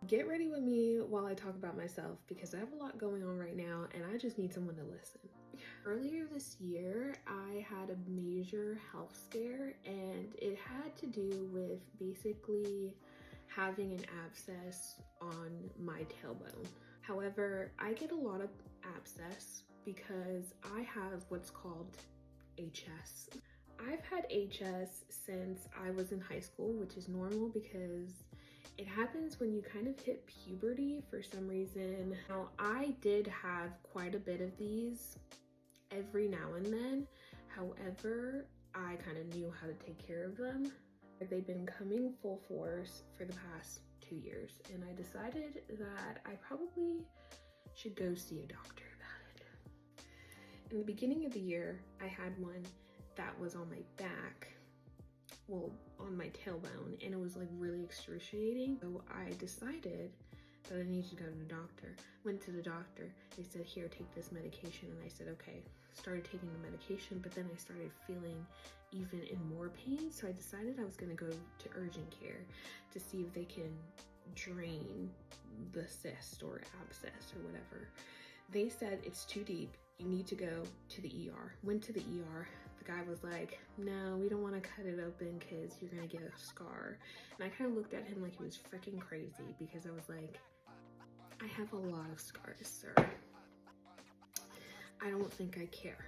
Get ready with me while I talk about myself because I have a lot going on right now and I just need someone to listen. Earlier this year, I had a major health scare and it had to do with basically having an abscess on my tailbone. However, I get a lot of abscess because I have what's called HS. I've had HS since I was in high school, which is normal because it happens when you kind of hit puberty for some reason. Now, I did have quite a bit of these every now and then. However, I kind of knew how to take care of them. They've been coming full force for the past 2 years, and I decided that I probably should go see a doctor about it. In the beginning of the year, I had one that was on my back, well, on my tailbone, and it was like really excruciating. So I decided that I needed to go to the doctor. Went to the doctor, they said, here, take this medication. And I said, okay, started taking the medication, but then I started feeling even in more pain. So I decided I was gonna go to urgent care to see if they can drain the cyst or abscess or whatever. They said it's too deep, you need to go to the ER. Went to the ER. The guy was like, no, we don't want to cut it open because you're gonna get a scar. And I kind of looked at him like he was freaking crazy because I was like, I have a lot of scars, sir. I don't think I care.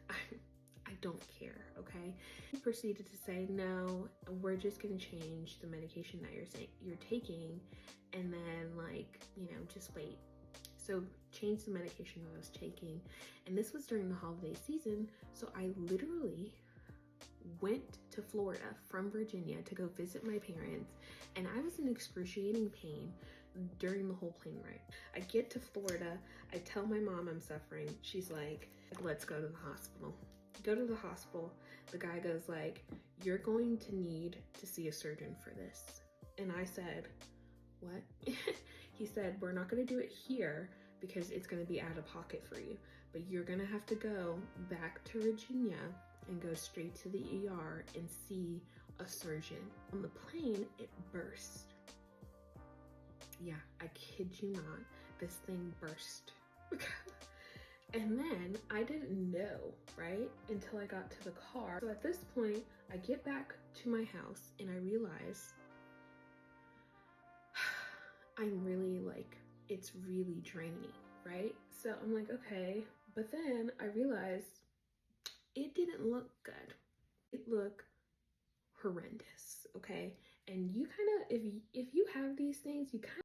I don't care, okay? He proceeded to say, no, we're just gonna change the medication that you're taking, and then, like, you know, just wait. So changed the medication that I was taking, and this was during the holiday season. So I literally went to Florida from Virginia to go visit my parents, and I was in excruciating pain during the whole plane ride. I get to Florida, I tell my mom I'm suffering. She's like, let's go to the hospital. Go to the hospital. The guy goes like, you're going to need to see a surgeon for this. And I said, what? He said, we're not gonna do it here because it's gonna be out of pocket for you, but you're gonna have to go back to Virginia and go straight to the ER and see a surgeon. On the plane, it burst. Yeah, I kid you not, this thing burst. And then I didn't know, right, until I got to the car. So at this point, I get back to my house and I realize I'm really like, it's really draining, right? So I'm like, okay. But then I realized it didn't look good. It looked horrendous, okay? And you kind of, if you have these things, you kind